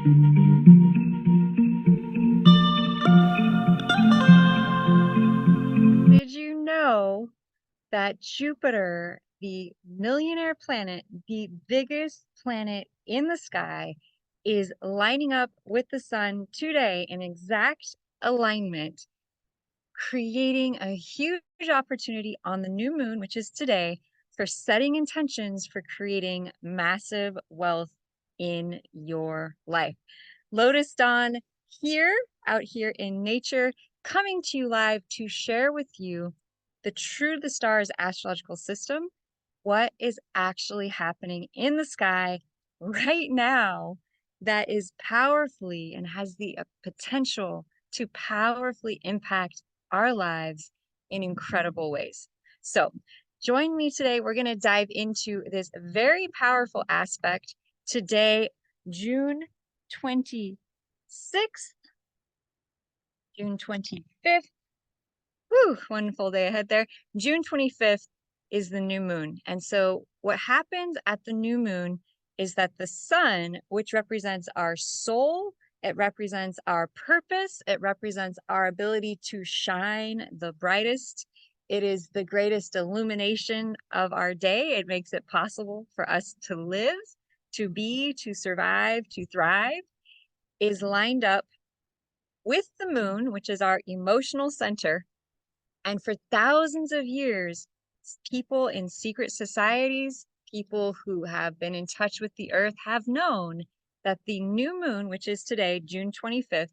Did you know that Jupiter, the millionaire planet, the biggest planet in the sky, is lining up with the sun today in exact alignment, creating a huge opportunity on the new moon, which is today, for setting intentions for creating massive wealth in your life. Lotus Dawn here, out here in nature, coming to you live to share with you the True to the Stars astrological system, what is actually happening in the sky right now that is powerfully and has the potential to powerfully impact our lives in incredible ways. So, join me today. We're going to dive into this very powerful aspect today, June 26th, June 25th. Whew, one full day ahead there. June 25th is the new moon. And so what happens at the new moon is that the sun, which represents our soul, it represents our purpose, it represents our ability to shine the brightest. It is the greatest illumination of our day. It makes it possible for us to live, to be, to survive, to thrive, is lined up with the moon, which is our emotional center. And for thousands of years, people in secret societies, people who have been in touch with the earth, have known that the new moon, which is today, June 25th,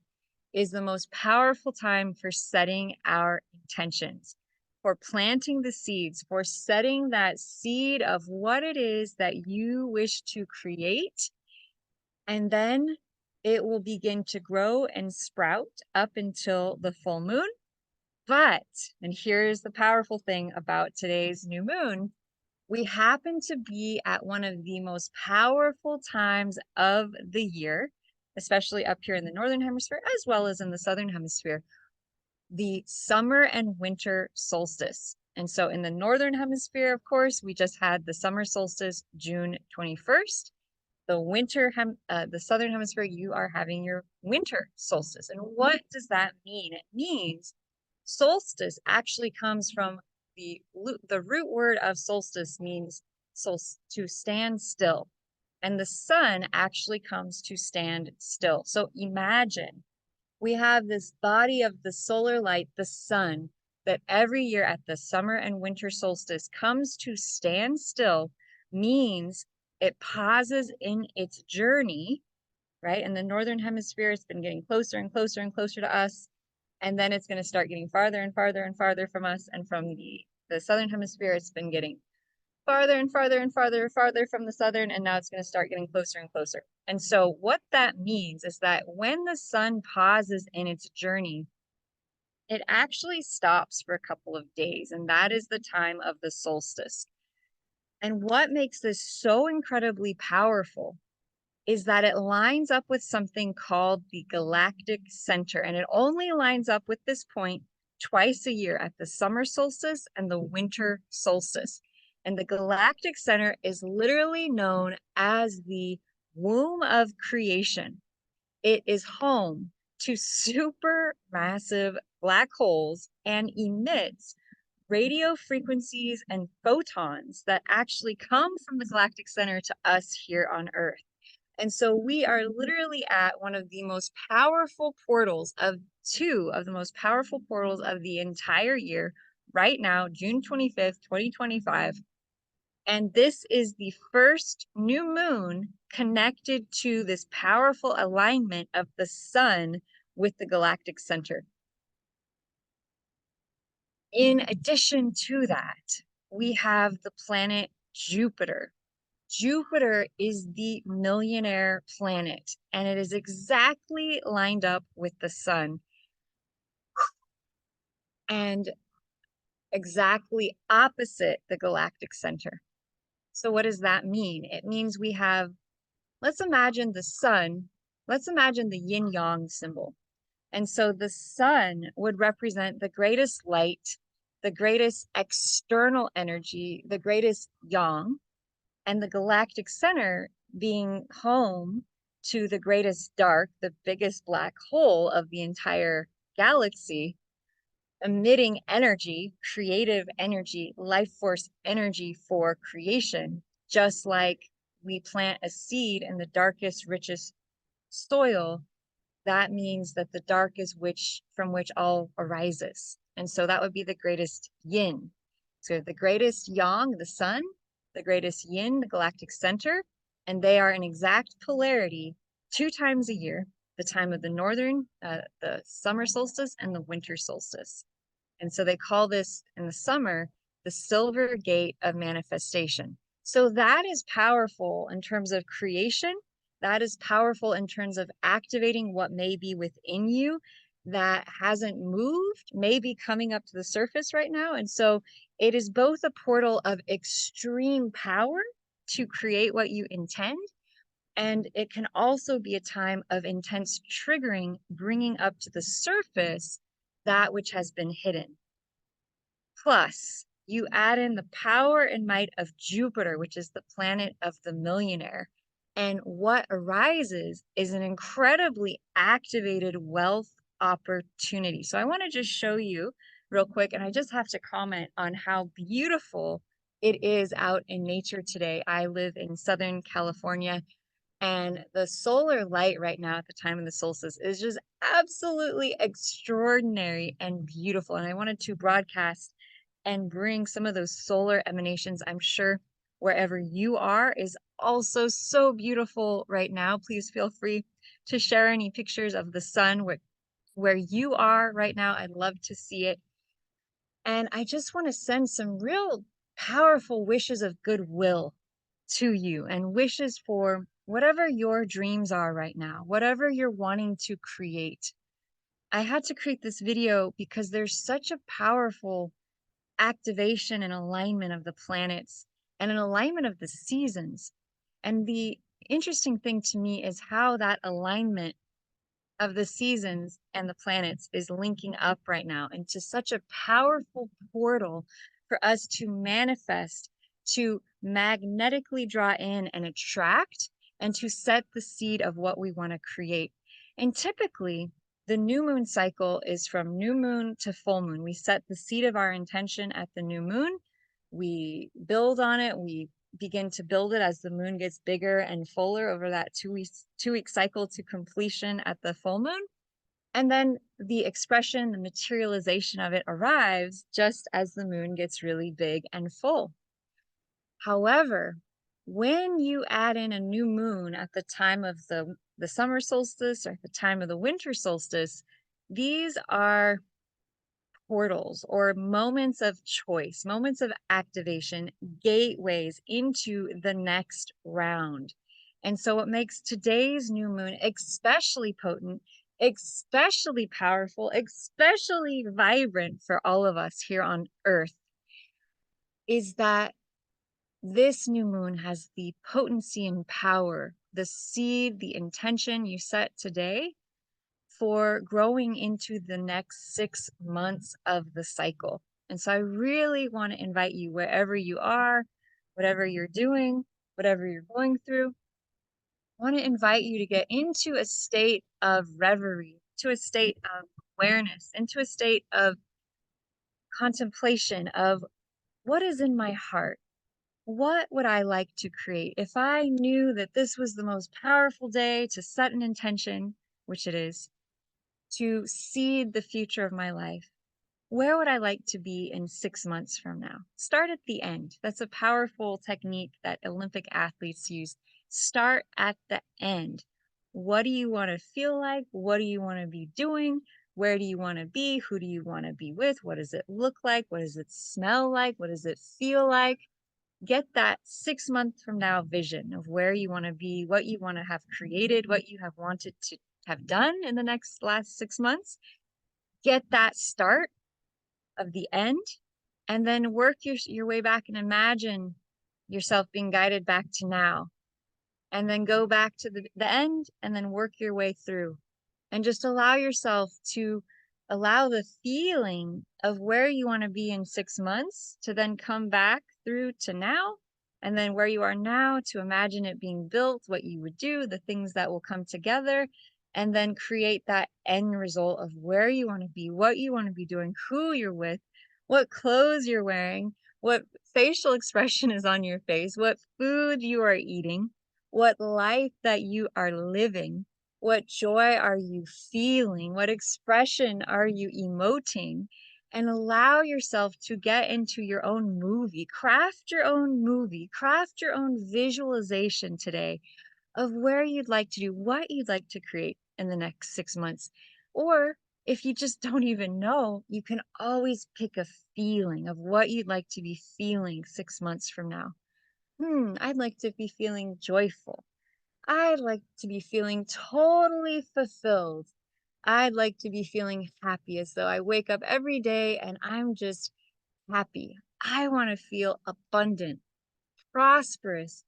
is the most powerful time for setting our intentions, for planting the seeds, for setting that seed of what it is that you wish to create. And then it will begin to grow and sprout up until the full moon. But, and here's the powerful thing about today's new moon, we happen to be at one of the most powerful times of the year, especially up here in the Northern Hemisphere, as well as in the Southern Hemisphere, the summer and winter solstice. And so in the Northern Hemisphere, of course, we just had the summer solstice, June 21st. The Southern Hemisphere, you are having your winter solstice. And what does that mean? It means solstice actually comes from the root word of solstice means to stand still. And the sun actually comes to stand still. So imagine we have this body of the solar light, the sun, that every year at the summer and winter solstice comes to stand still, means it pauses in its journey, right? In the Northern Hemisphere, it's been getting closer and closer and closer to us. And then it's going to start getting farther and farther and farther from us. And from the Southern Hemisphere, it's been getting farther and farther and farther from the Southern. And now it's going to start getting closer and closer. And so what that means is that when the sun pauses in its journey, it actually stops for a couple of days. And that is the time of the solstice. And what makes this so incredibly powerful is that it lines up with something called the Galactic Center. And it only lines up with this point twice a year, at the summer solstice and the winter solstice. And the Galactic Center is literally known as the womb of creation. It is home to super massive black holes and emits radio frequencies and photons that actually come from the Galactic Center to us here on Earth. And so we are literally at one of the most powerful portals of two of the most powerful portals of the entire year right now, June 25th, 2025. And this is the first new moon connected to this powerful alignment of the sun with the galactic center. In addition to that, we have the planet Jupiter. Jupiter is the millionaire planet, and it is exactly lined up with the sun and exactly opposite the galactic center. So what does that mean? It means we have, let's imagine the sun, let's imagine the yin yang symbol. And so the sun would represent the greatest light, the greatest external energy, the greatest yang, and the galactic center being home to the greatest dark, the biggest black hole of the entire galaxy, emitting energy, creative energy, life force energy for creation, just like we plant a seed in the darkest, richest soil. That means that the dark is which from which all arises. And so that would be the greatest yin. So the greatest yang, the sun, the greatest yin, the galactic center, and they are in exact polarity 2 times a year, the time of the summer solstice and the winter solstice. And so they call this in the summer the silver gate of manifestation. So that is powerful in terms of creation. That is powerful in terms of activating what may be within you that hasn't moved, maybe coming up to the surface right now. And so it is both a portal of extreme power to create what you intend, and it can also be a time of intense triggering, bringing up to the surface that which has been hidden. Plus, you add in the power and might of Jupiter, which is the planet of the millionaire. And what arises is an incredibly activated wealth opportunity. So I want to just show you real quick, and I just have to comment on how beautiful it is out in nature today. I live in Southern California, and the solar light right now at the time of the solstice is just absolutely extraordinary and beautiful. And I wanted to broadcast and bring some of those solar emanations. I'm sure wherever you are is also so beautiful right now. Please feel free to share any pictures of the sun where you are right now. I'd love to see it. And I just want to send some real powerful wishes of goodwill to you and wishes for whatever your dreams are right now, whatever you're wanting to create. I had to create this video because there's such a powerful activation and alignment of the planets and an alignment of the seasons. And the interesting thing to me is how that alignment of the seasons and the planets is linking up right now into such a powerful portal for us to manifest, to magnetically draw in and attract, and to set the seed of what we want to create. And typically, the new moon cycle is from new moon to full moon. We set the seed of our intention at the new moon. We build on it. We begin to build it as the moon gets bigger and fuller over that 2 week cycle to completion at the full moon. And then the expression, the materialization of it arrives just as the moon gets really big and full. However, when you add in a new moon at the time of the summer solstice or at the time of the winter solstice, these are portals or moments of choice, moments of activation, gateways into the next round. And so what makes today's new moon especially potent, especially powerful, especially vibrant for all of us here on Earth is that this new moon has the potency and power, the seed, the intention you set today for growing into the next 6 months of the cycle. And so I really want to invite you, wherever you are, whatever you're doing, whatever you're going through, I want to invite you to get into a state of reverie, to a state of awareness, into a state of contemplation of what is in my heart. What would I like to create? If I knew that this was the most powerful day to set an intention, which it is, to seed the future of my life, where would I like to be in 6 months from now? Start at the end. That's a powerful technique that Olympic athletes use. Start at the end. What do you want to feel like? What do you want to be doing? Where do you want to be? Who do you want to be with? What does it look like? What does it smell like? What does it feel like? Get that 6 months from now vision of where you want to be, what you want to have created, what you have wanted to have done in the last 6 months. Get that start of the end, and then work your way back and imagine yourself being guided back to now, and then go back to the end and then work your way through, and just allow yourself to allow the feeling of where you want to be in 6 months to then come back through to now And then where you are now, to imagine it being built, what you would do, the things that will come together, and then create that end result of where you want to be, what you want to be doing, who you're with, what clothes you're wearing, what facial expression is on your face, what food you are eating, what life that you are living, what joy are you feeling, what expression are you emoting, and allow yourself to get into your own movie. Craft your own movie, craft your own visualization today of where you'd like to do, what you'd like to create in the next 6 months. Or if you just don't even know, you can always pick a feeling of what you'd like to be feeling 6 months from now. I'd like to be feeling joyful. I'd like to be feeling totally fulfilled. I'd like to be feeling happy as though I wake up every day and I'm just happy. I want to feel abundant, prosperous,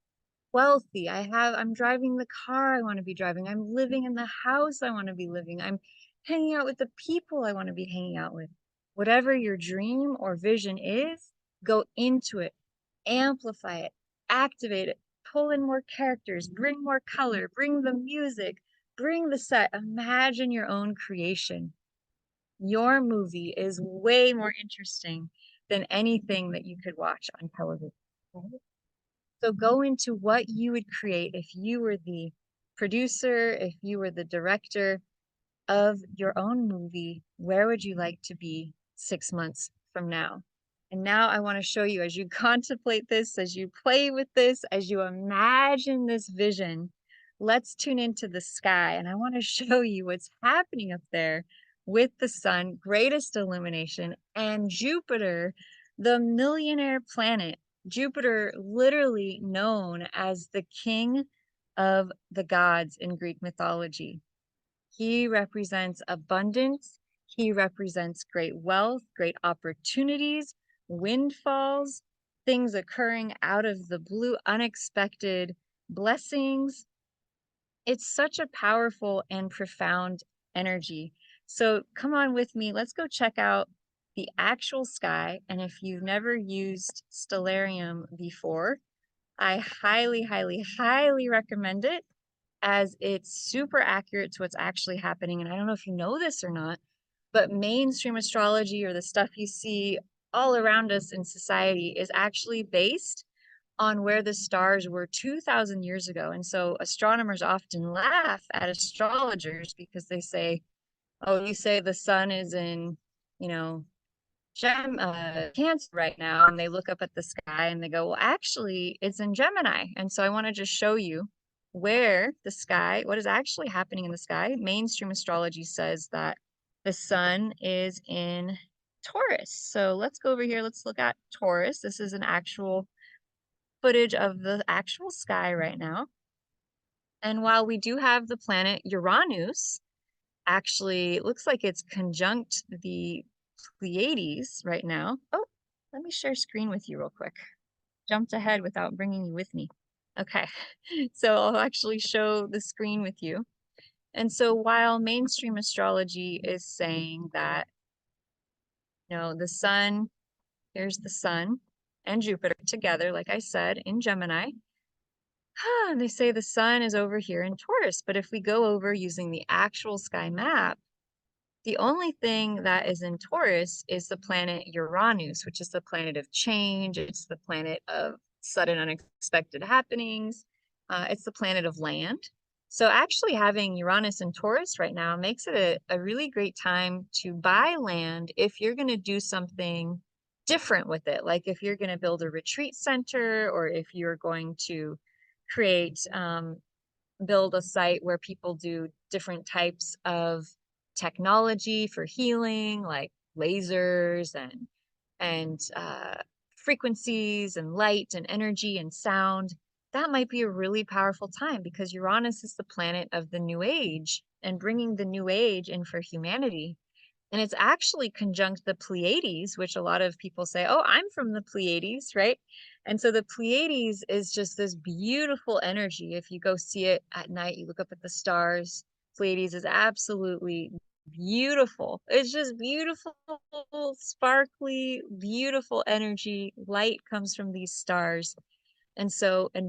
wealthy. I'm driving the car I want to be driving. I'm living in the house I want to be living. I'm hanging out with the people I want to be hanging out with. Whatever your dream or vision is, go into it, amplify it, activate it, pull in more characters, bring more color, bring the music, bring the set. Imagine your own creation. Your movie is way more interesting than anything that you could watch on television. Right? So go into what you would create if you were the producer, if you were the director of your own movie. Where would you like to be 6 months from now? And now I want to show you, as you contemplate this, as you play with this, as you imagine this vision, let's tune into the sky. And I want to show you what's happening up there with the sun, greatest illumination, and Jupiter, the millionaire planet. Jupiter, literally known as the king of the gods in Greek mythology. He represents abundance. He represents great wealth, great opportunities, windfalls, things occurring out of the blue, unexpected blessings. It's such a powerful and profound energy. So come on with me. Let's go check out the actual sky. And if you've never used Stellarium before, I highly, highly, highly recommend it, as it's super accurate to what's actually happening. And I don't know if you know this or not, but mainstream astrology, or the stuff you see all around us in society, is actually based on where the stars were 2,000 years ago. And so astronomers often laugh at astrologers because they say, oh, you say the sun is in, you know, Cancer right now, and they look up at the sky and they go, well, actually, it's in Gemini. And so I want to just show you where the sky, what is actually happening in the sky. Mainstream astrology says that the sun is in Taurus. So let's go over here. Let's look at Taurus. This is an actual footage of the actual sky right now. And while we do have the planet Uranus, actually, it looks like it's conjunct the Pleiades right now. Oh, let me share screen with you real quick. Jumped ahead without bringing you with me. Okay, so I'll actually show the screen with you. And so while mainstream astrology is saying that, the sun, here's the sun and Jupiter together, like I said, in Gemini. They say the sun is over here in Taurus. But if we go over using the actual sky map, the only thing that is in Taurus is the planet Uranus, which is the planet of change. It's the planet of sudden unexpected happenings. It's the planet of land. So actually having Uranus in Taurus right now makes it a really great time to buy land if you're going to do something different with it. Like if you're going to build a retreat center, or if you're going to create, build a site where people do different types of technology for healing, like lasers and frequencies and light and energy and sound. That might be a really powerful time, because Uranus is the planet of the new age and bringing the new age in for humanity. And it's actually conjunct the Pleiades, which a lot of people say, oh, I'm from the Pleiades, right? And so the Pleiades is just this beautiful energy. If you go see it at night, you look up at the stars. Pleiades is absolutely beautiful. It's just beautiful, sparkly, beautiful energy. Light comes from these stars. And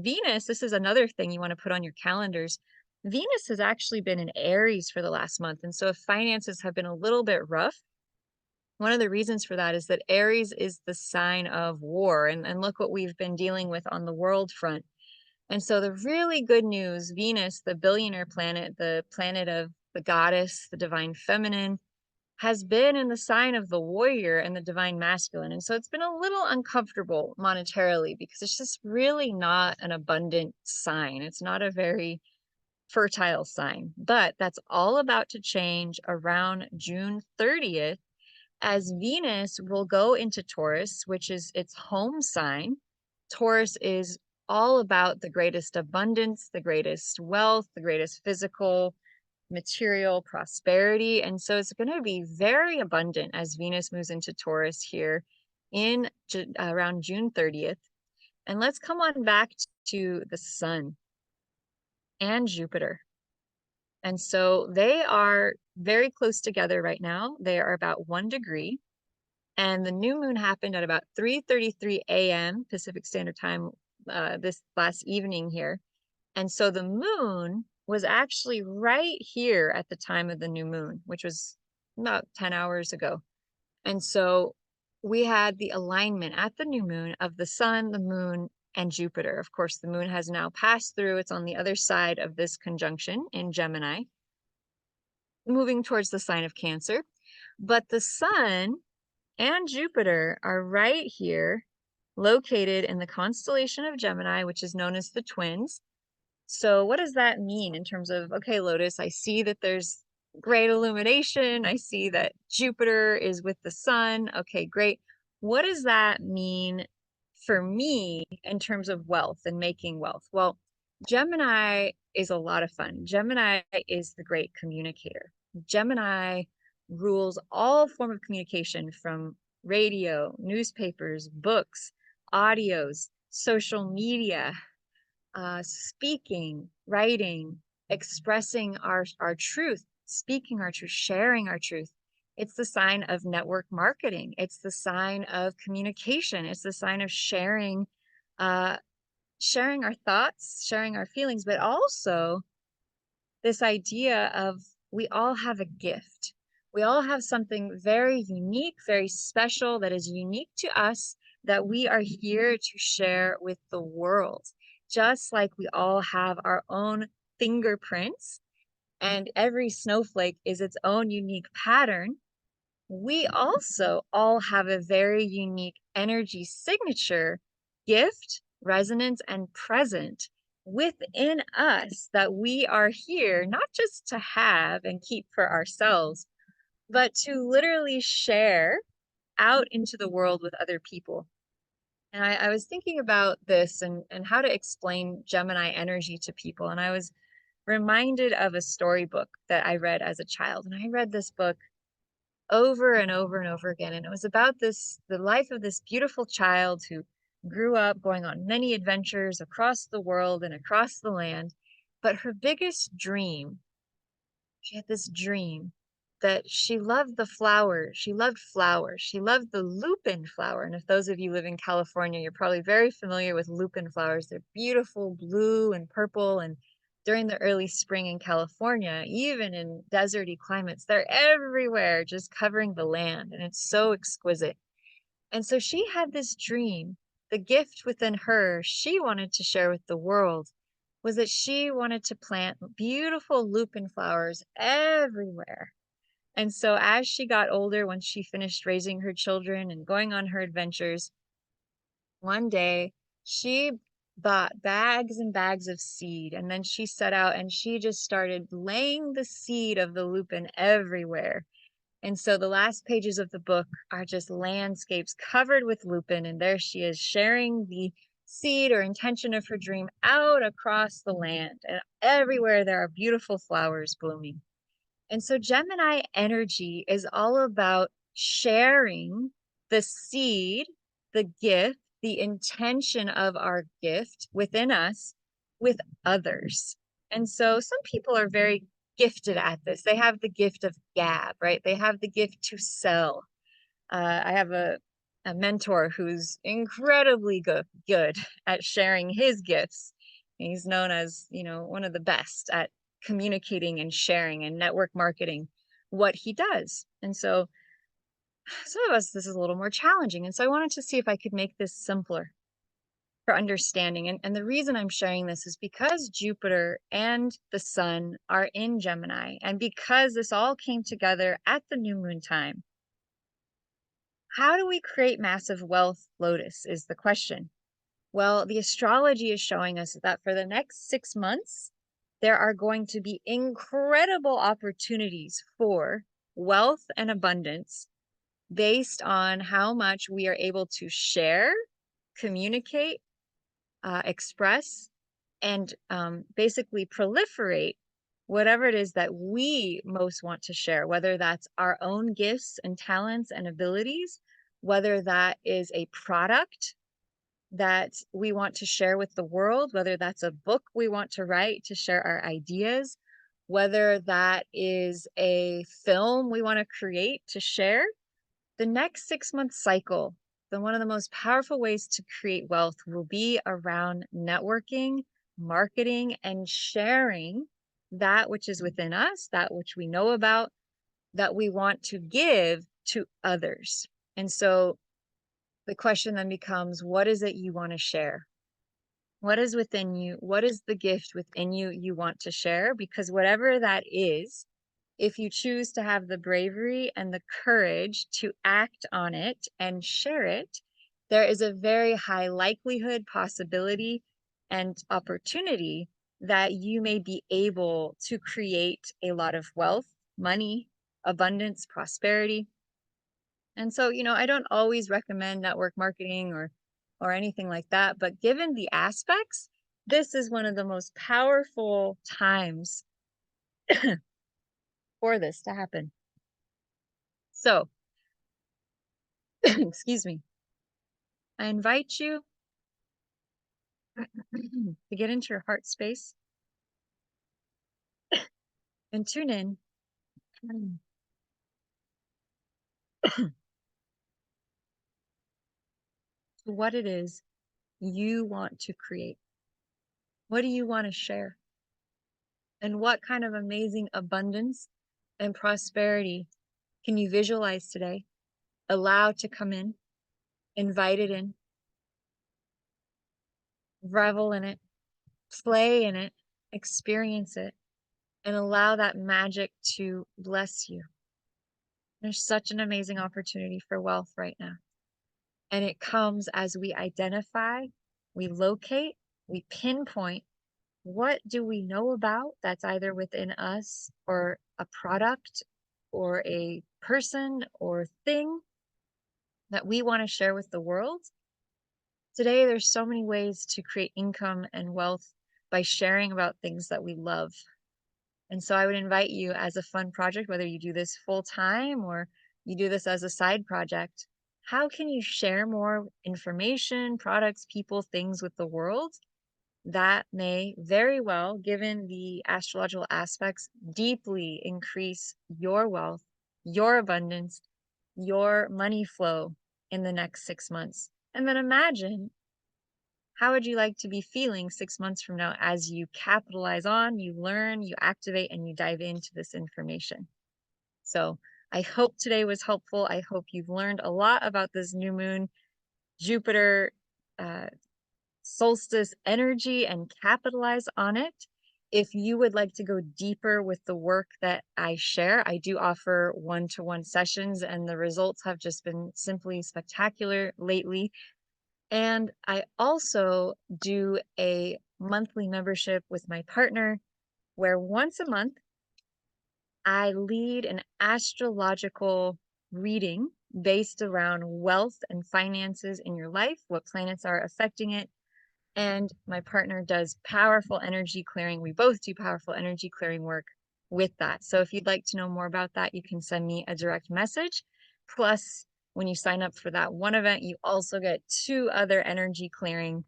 Venus, this is another thing you want to put on your calendars. Venus has actually been in Aries for the last month. And so if finances have been a little bit rough, one of the reasons for that is that Aries is the sign of war. And look what we've been dealing with on the world front. And so the really good news, Venus, the billionaire planet, the planet of the goddess, the divine feminine, has been in the sign of the warrior and the divine masculine. And so it's been a little uncomfortable monetarily because it's just really not an abundant sign. It's not a very fertile sign, but that's all about to change around June 30th as Venus will go into Taurus, which is its home sign. Taurus is all about the greatest abundance, the greatest wealth, the greatest physical, material prosperity. And so it's going to be very abundant as Venus moves into Taurus here in around June 30th. And let's come on back to the sun and Jupiter. And so they are very close together right now. They are about 1 degree. And the new moon happened at about 3:33 a.m. Pacific Standard Time this last evening here. And so the moon was actually right here at the time of the new moon, which was about 10 hours ago. And so we had the alignment at the new moon of the sun, the moon, and Jupiter. Of course, the moon has now passed through. It's on the other side of this conjunction in Gemini, moving towards the sign of Cancer. But the sun and Jupiter are right here, located in the constellation of Gemini, which is known as the twins. So what does that mean in terms of, okay, Lotus, I see that there's great illumination. I see that Jupiter is with the sun. Okay, great. What does that mean for me in terms of wealth and making wealth? Well, Gemini is a lot of fun. Gemini is the great communicator. Gemini rules all form of communication from radio, newspapers, books, audios, social media, speaking, writing, expressing our truth, speaking our truth, sharing our truth. It's the sign of network marketing. It's the sign of communication. It's the sign of uh, sharing our thoughts, sharing our feelings, but also this idea of we all have a gift. We all have something very unique, very special that is unique to us that we are here to share with the world. Just like we all have our own fingerprints and every snowflake is its own unique pattern, we also all have a very unique energy signature, gift, resonance, and present within us that we are here not just to have and keep for ourselves, but to literally share out into the world with other people. And I was thinking about this and how to explain Gemini energy to people. And I was reminded of a storybook that I read as a child. And I read this book over and over and over again. And it was about the life of this beautiful child who grew up going on many adventures across the world and across the land. But her biggest dream, she had this dream that she loved the flowers. She loved flowers. She loved the lupin flower. And if those of you live in California, you're probably very familiar with lupin flowers. They're beautiful blue and purple. And during the early spring in California, even in deserty climates, they're everywhere, just covering the land. And it's so exquisite. And so she had this dream. The gift within her, she wanted to share with the world, was that she wanted to plant beautiful lupin flowers everywhere. And so as she got older, once she finished raising her children and going on her adventures, one day she bought bags and bags of seed. And then she set out and she just started laying the seed of the lupin everywhere. And so the last pages of the book are just landscapes covered with lupin. And there she is sharing the seed or intention of her dream out across the land. And everywhere there are beautiful flowers blooming. And so Gemini energy is all about sharing the seed, the gift, the intention of our gift within us with others. And so some people are very gifted at this. They have the gift of gab, right? They have the gift to sell. I have a a mentor who's incredibly good at sharing his gifts. He's known as, one of the best at communicating and sharing and network marketing what he does. And so some of us, this is a little more challenging. And so I wanted to see if I could make this simpler for understanding. And the reason I'm sharing this is because Jupiter and the sun are in Gemini, and because this all came together at the new moon time. How do we create massive wealth, Lotus, is the question. Well, the astrology is showing us that for the next 6 months, there are going to be incredible opportunities for wealth and abundance based on how much we are able to share, communicate, express, and basically proliferate whatever it is that we most want to share, whether that's our own gifts and talents and abilities, whether that is a product that we want to share with the world, whether that's a book we want to write to share our ideas, whether that is a film we want to create to share. The next 6 month cycle, then one of the most powerful ways to create wealth will be around networking, marketing, and sharing that which is within us, that which we know about, that we want to give to others. And so the question then becomes, what is it you want to share? What is within you? What is the gift within you want to share? Because whatever that is, if you choose to have the bravery and the courage to act on it and share it, there is a very high likelihood, possibility, and opportunity that you may be able to create a lot of wealth, money, abundance, prosperity. And so, I don't always recommend network marketing or anything like that, but given the aspects, this is one of the most powerful times for this to happen. So, excuse me, I invite you to get into your heart space and tune in to what it is you want to create. What do you want to share? And what kind of amazing abundance and prosperity can you visualize today? Allow to come in, invite it in, revel in it, play in it, experience it, and allow that magic to bless you. There's such an amazing opportunity for wealth right now. And it comes as we identify, we locate, we pinpoint what do we know about that's either within us or a product or a person or thing that we want to share with the world. Today, there's so many ways to create income and wealth by sharing about things that we love. And so I would invite you as a fun project, whether you do this full time or you do this as a side project, how can you share more information, products, people, things with the world that may very well, given the astrological aspects, deeply increase your wealth, your abundance, your money flow in the next 6 months? And then imagine, how would you like to be feeling 6 months from now as you capitalize on, you learn, you activate, and you dive into this information? So I hope today was helpful. I hope you've learned a lot about this new moon, Jupiter, solstice energy, and capitalize on it. If you would like to go deeper with the work that I share, I do offer one-to-one sessions, and the results have just been simply spectacular lately. And I also do a monthly membership with my partner where once a month I lead an astrological reading based around wealth and finances in your life, what planets are affecting it. And my partner does powerful energy clearing. We both do powerful energy clearing work with that. So if you'd like to know more about that, you can send me a direct message. Plus, when you sign up for that one event, you also get 2 other energy clearing,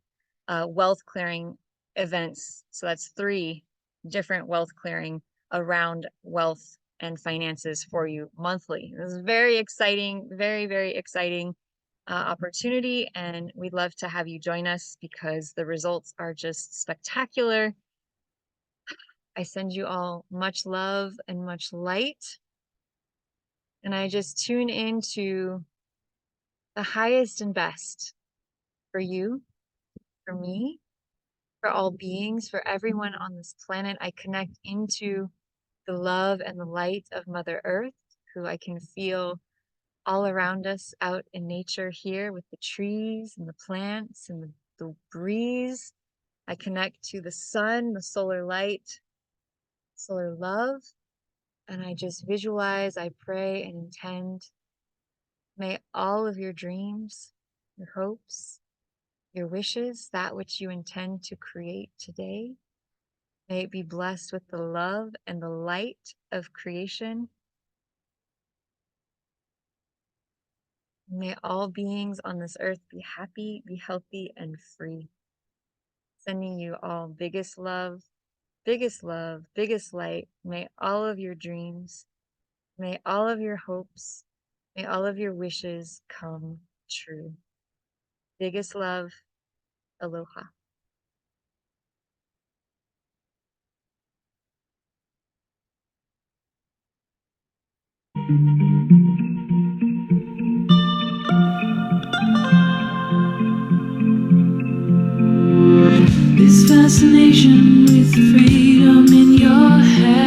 wealth clearing events. So that's 3 different wealth clearing around wealth and finances for you monthly. This is very exciting, very, very exciting. opportunity, and we'd love to have you join us because the results are just spectacular. I send you all much love and much light, and I just tune into the highest and best for you, for me, for all beings, for everyone on this planet. I connect into the love and the light of Mother Earth, who I can feel all around us out in nature here with the trees and the plants and the breeze. I connect to the sun, the solar light, solar love, and I just visualize, I pray and intend. May all of your dreams, your hopes, your wishes, that which you intend to create today, may it be blessed with the love and the light of creation. May all beings on this earth be happy, be healthy, and free. Sending you all biggest love, biggest light. May all of your dreams, may all of your hopes, may all of your wishes come true. Biggest love, aloha. This fascination with freedom in your head.